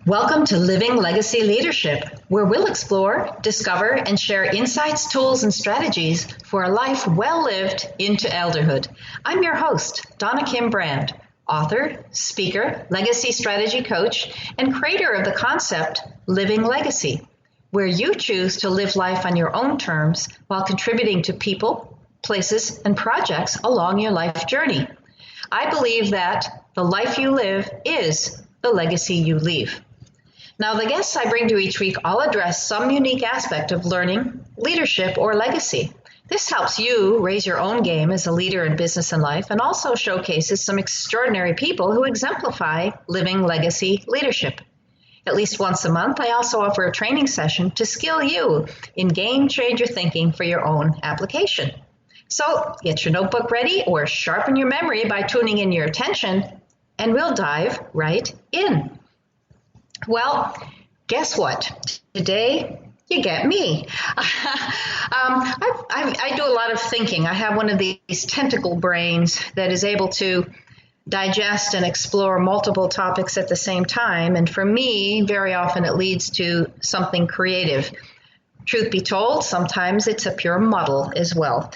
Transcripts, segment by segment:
Welcome to Living Legacy Leadership, where we'll explore, discover, and share insights, tools, and strategies for a life well lived into elderhood. I'm your host, Donna Kim Brand, author, speaker, legacy strategy coach, and creator of the concept Living Legacy, where you choose to live life on your own terms while contributing to people, places, and projects along your life journey. I believe that the life you live is the legacy you leave. Now, the guests I bring to each week all address some unique aspect of learning, leadership, or legacy. This helps you raise your own game as a leader in business and life, and also showcases some extraordinary people who exemplify living legacy leadership. At least once a month, I also offer a training session to skill you in game changer thinking for your own application. So get your notebook ready or sharpen your memory by tuning in your attention, and we'll dive right in. Well, guess what? Today, you get me. I do a lot of thinking. I have one of these tentacle brains that is able to digest and explore multiple topics at the same time. And for me, very often it leads to something creative. Truth be told, sometimes it's a pure muddle as well.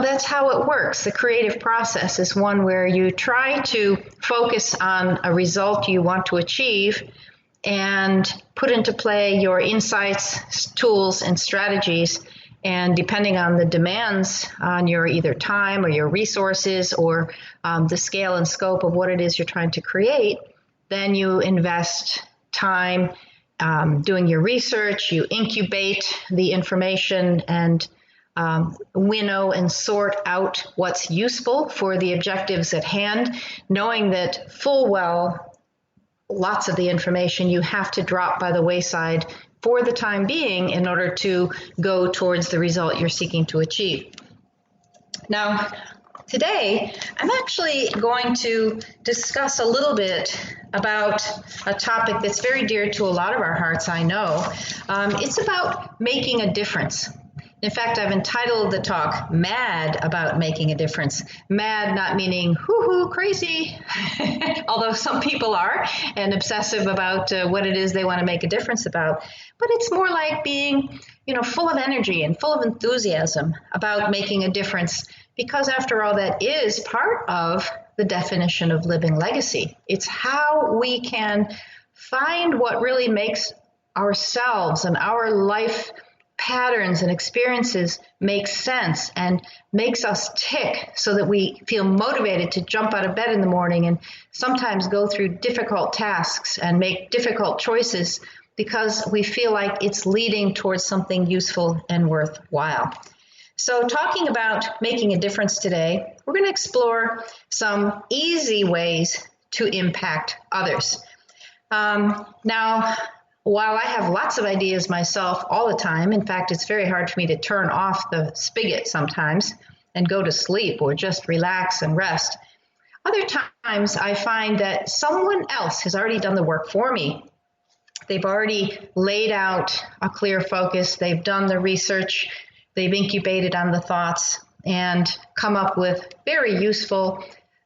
That's how it works. The creative process is one where you try to focus on a result you want to achieve and put into play your insights, tools, and strategies. And depending on the demands on your either time or your resources or the scale and scope of what it is you're trying to create, then you invest time doing your research, you incubate the information and winnow and sort out what's useful for the objectives at hand, knowing that full well lots of the information you have to drop by the wayside for the time being in order to go towards the result you're seeking to achieve. Now, today, I'm actually going to discuss a little bit about a topic that's very dear to a lot of our hearts, I know. It's about making a difference. In fact, I've entitled the talk, Mad About Making a Difference. Mad not meaning hoo-hoo, crazy, although some people are, and obsessive about what it is they want to make a difference about. But it's more like being, full of energy and full of enthusiasm about making a difference, because after all, that is part of the definition of living legacy. It's how we can find what really makes ourselves and our life patterns and experiences make sense and makes us tick so that we feel motivated to jump out of bed in the morning and sometimes go through difficult tasks and make difficult choices because we feel like it's leading towards something useful and worthwhile. So talking about making a difference today, we're going to explore some easy ways to impact others. Now, while I have lots of ideas myself all the time, in fact, it's very hard for me to turn off the spigot sometimes and go to sleep or just relax and rest. Other times I find that someone else has already done the work for me. They've already laid out a clear focus. They've done the research. They've incubated on the thoughts and come up with very useful,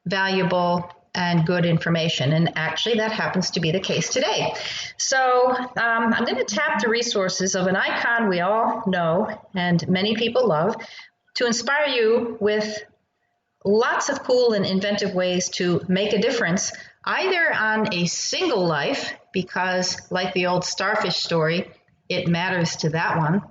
valuable, and good information. And actually, that happens to be the case today. So I'm going to tap the resources of an icon we all know and many people love to inspire you with lots of cool and inventive ways to make a difference, either on a single life, because like the old starfish story, it matters to that one.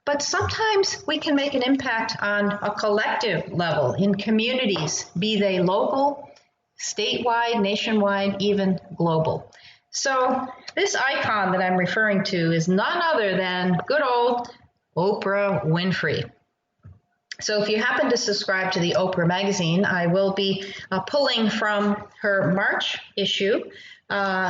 But sometimes we can make an impact on a collective level in communities, be they local, statewide, nationwide, even global. So this icon that I'm referring to is none other than good old Oprah Winfrey. So if you happen to subscribe to the Oprah magazine, I will be pulling from her March issue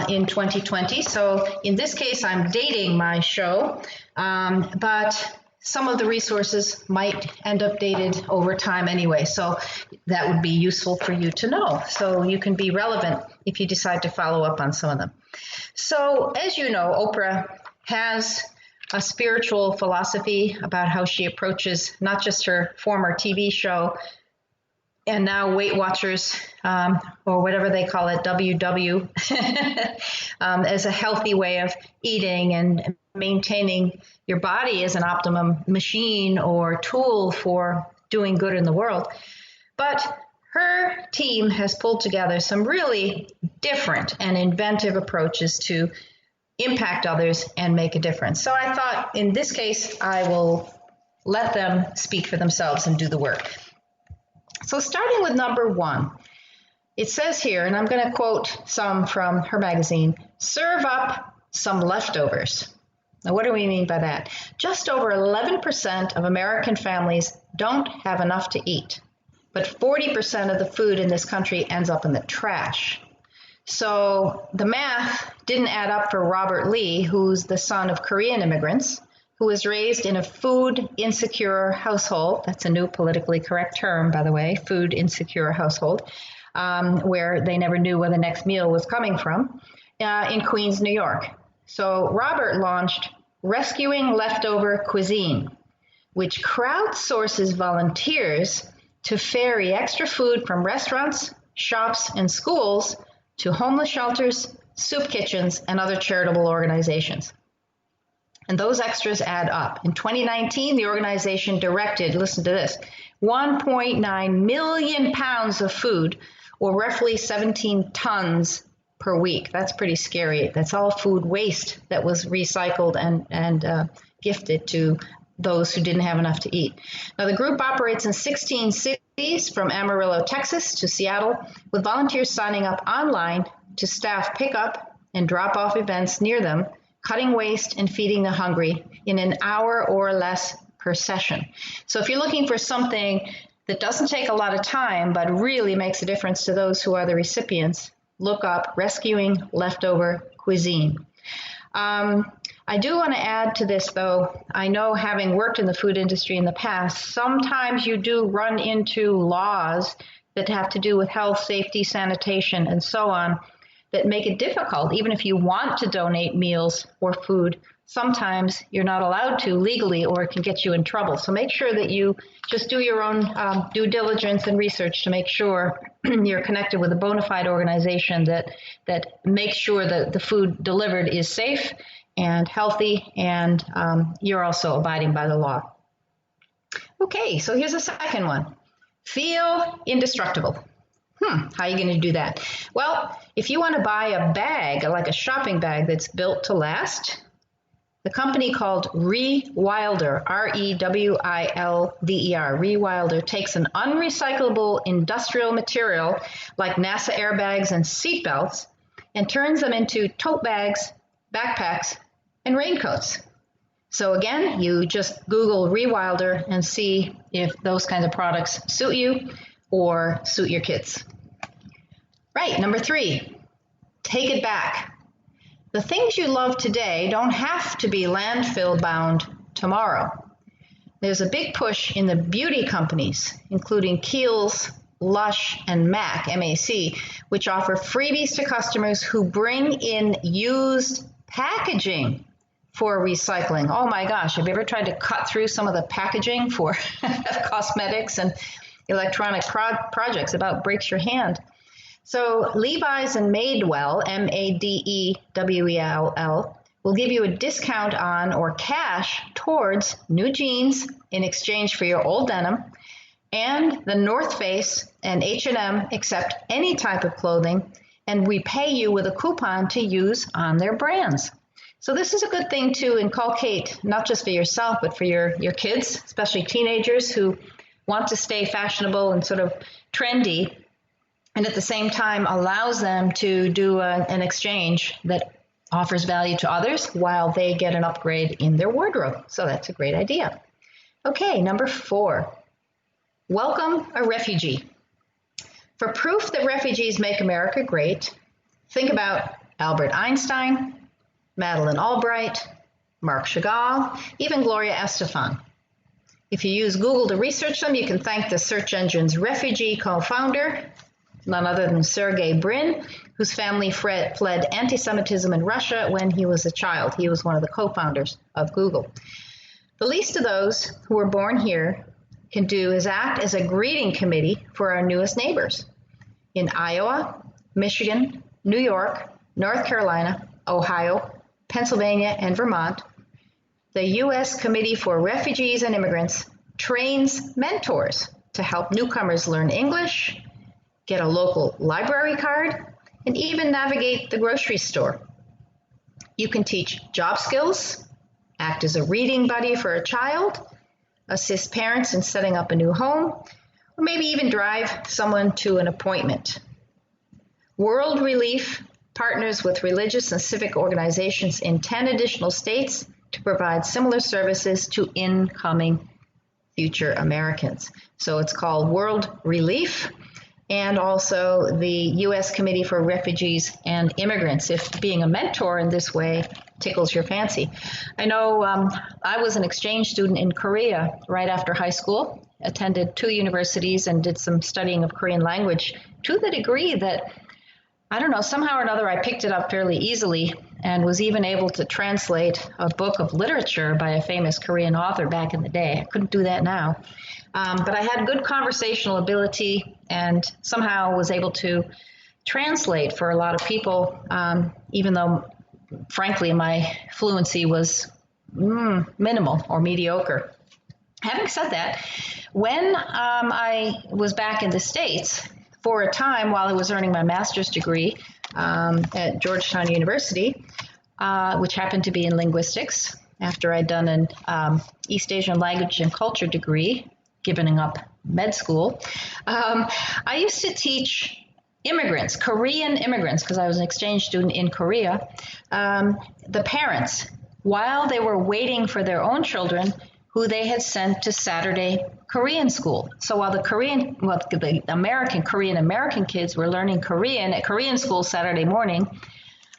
in 2020. So in this case, I'm dating my show, but some of the resources might end up dated over time anyway, so that would be useful for you to know, so you can be relevant if you decide to follow up on some of them. So as you know, Oprah has a spiritual philosophy about how she approaches not just her former TV show, and now Weight Watchers, or whatever they call it, WW, as a healthy way of eating and maintaining your body as an optimum machine or tool for doing good in the world. But her team has pulled together some really different and inventive approaches to impact others and make a difference. So I thought in this case, I will let them speak for themselves and do the work. So starting with number 1, it says here, and I'm going to quote some from her magazine, serve up some leftovers. Now, what do we mean by that? Just over 11% of American families don't have enough to eat, but 40% of the food in this country ends up in the trash. So the math didn't add up for Robert Lee, who's the son of Korean immigrants, who was raised in a food insecure household. That's a new politically correct term, by the way, food insecure household, where they never knew where the next meal was coming from, in Queens, New York. So Robert launched Rescuing Leftover Cuisine, which crowdsources volunteers to ferry extra food from restaurants, shops, and schools to homeless shelters, soup kitchens, and other charitable organizations. And those extras add up. In 2019, the organization directed, listen to this, 1.9 million pounds of food, or roughly 17 tons per week. That's pretty scary. That's all food waste that was recycled and gifted to those who didn't have enough to eat. Now, the group operates in 16 cities from Amarillo, Texas to Seattle, with volunteers signing up online to staff pickup and drop-off events near them, cutting waste and feeding the hungry in an hour or less per session. So if you're looking for something that doesn't take a lot of time but really makes a difference to those who are the recipients, look up Rescuing Leftover Cuisine. I do want to add to this, though. I know, having worked in the food industry in the past, sometimes you do run into laws that have to do with health, safety, sanitation, and so on, that make it difficult. Even if you want to donate meals or food, sometimes you're not allowed to legally, or it can get you in trouble. So make sure that you just do your own due diligence and research to make sure you're connected with a bona fide organization that makes sure that the food delivered is safe and healthy, and you're also abiding by the law. Okay, so here's a second one. Feel indestructible. How are you going to do that? Well, if you want to buy a bag, like a shopping bag that's built to last, the company called Rewilder, R-E-W-I-L-D-E-R, Rewilder, takes an unrecyclable industrial material like NASA airbags and seatbelts and turns them into tote bags, backpacks, and raincoats. So again, you just Google Rewilder and see if those kinds of products suit you or suit your kids. Right, number 3, take it back. The things you love today don't have to be landfill bound tomorrow. There's a big push in the beauty companies, including Kiehl's, Lush, and MAC, M-A-C, which offer freebies to customers who bring in used packaging for recycling. Oh my gosh, have you ever tried to cut through some of the packaging for cosmetics and electronic projects? About breaks your hand. So Levi's and Madewell, M-A-D-E-W-E-L-L, will give you a discount on or cash towards new jeans in exchange for your old denim, and the North Face and H&M accept any type of clothing, and we pay you with a coupon to use on their brands. So this is a good thing to inculcate, not just for yourself, but for your kids, especially teenagers who want to stay fashionable and sort of trendy, and at the same time allows them to do an exchange that offers value to others while they get an upgrade in their wardrobe. So that's a great idea. Okay, number 4, welcome a refugee. For proof that refugees make America great, think about Albert Einstein, Madeleine Albright, Marc Chagall, even Gloria Estefan. If you use Google to research them, you can thank the search engine's refugee co-founder, none other than Sergey Brin, whose family fled anti-Semitism in Russia when he was a child. He was one of the co-founders of Google. The least of those who were born here can do is act as a greeting committee for our newest neighbors in Iowa, Michigan, New York, North Carolina, Ohio, Pennsylvania, and Vermont. The U.S. Committee for Refugees and Immigrants trains mentors to help newcomers learn English, get a local library card, and even navigate the grocery store. You can teach job skills, act as a reading buddy for a child, assist parents in setting up a new home, or maybe even drive someone to an appointment. World Relief partners with religious and civic organizations in 10 additional states to provide similar services to incoming future Americans. So it's called World Relief, and also the U.S. Committee for Refugees and Immigrants, if being a mentor in this way tickles your fancy. I know I was an exchange student in Korea right after high school, attended 2 universities and did some studying of Korean language to the degree that, I don't know, somehow or another I picked it up fairly easily and was even able to translate a book of literature by a famous Korean author back in the day. I couldn't do that now. But I had good conversational ability and somehow was able to translate for a lot of people, even though, frankly, my fluency was minimal or mediocre. Having said that, when I was back in the States for a time while I was earning my master's degree at Georgetown University, which happened to be in linguistics, after I'd done an East Asian language and culture degree, giving up med school, I used to teach immigrants, Korean immigrants, because I was an exchange student in Korea, the parents, while they were waiting for their own children who they had sent to Saturday Korean school. So while the American Korean kids were learning Korean at Korean school Saturday morning,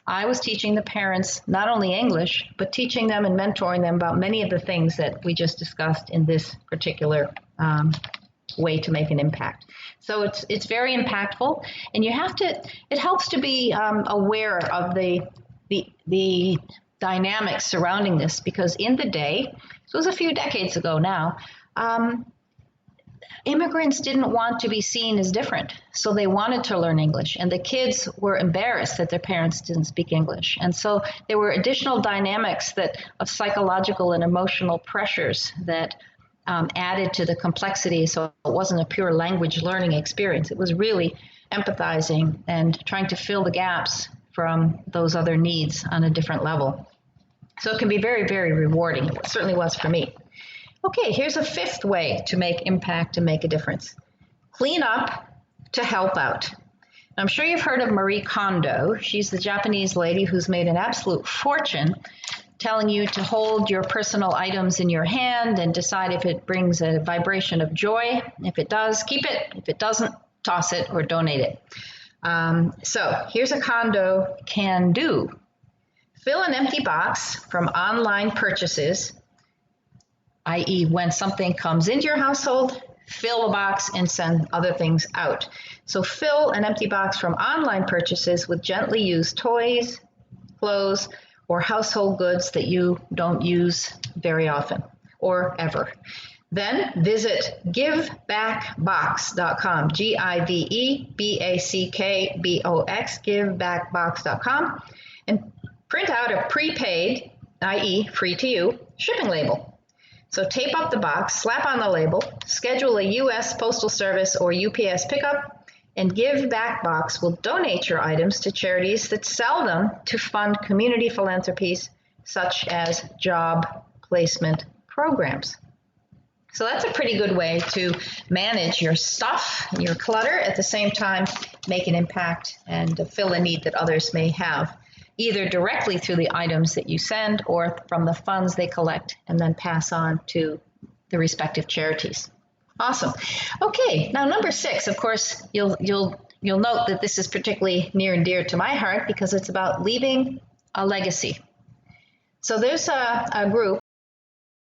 I was teaching the parents not only English, but teaching them and mentoring them about many of the things that we just discussed in this particular way to make an impact. So it's very impactful, and it helps to be aware of the dynamics surrounding this, because in the day, it was a few decades ago now, immigrants didn't want to be seen as different, so they wanted to learn English, and the kids were embarrassed that their parents didn't speak English. And so there were additional dynamics of psychological and emotional pressures that added to the complexity, so it wasn't a pure language learning experience. It was really empathizing and trying to fill the gaps from those other needs on a different level. So it can be very, very rewarding. It certainly was for me. Okay, here's a 5th way to make impact and make a difference. Clean up to help out. I'm sure you've heard of Marie Kondo. She's the Japanese lady who's made an absolute fortune telling you to hold your personal items in your hand and decide if it brings a vibration of joy. If it does, keep it. If it doesn't, toss it or donate it. So here's a Kondo can do. Fill an empty box from online purchases, i.e. when something comes into your household, fill a box and send other things out. So fill an empty box from online purchases with gently used toys, clothes, or household goods that you don't use very often or ever. Then visit givebackbox.com, givebackbox, givebackbox.com, and print out a prepaid, i.e. free to you, shipping label. So tape up the box, slap on the label, schedule a U.S. Postal Service or UPS pickup, and Give Back Box will donate your items to charities that sell them to fund community philanthropies such as job placement programs. So that's a pretty good way to manage your stuff, your clutter, at the same time make an impact and fill a need that others may have, either directly through the items that you send or from the funds they collect and then pass on to the respective charities. Awesome. Okay, now number 6, of course, you'll note that this is particularly near and dear to my heart because it's about leaving a legacy. So there's a group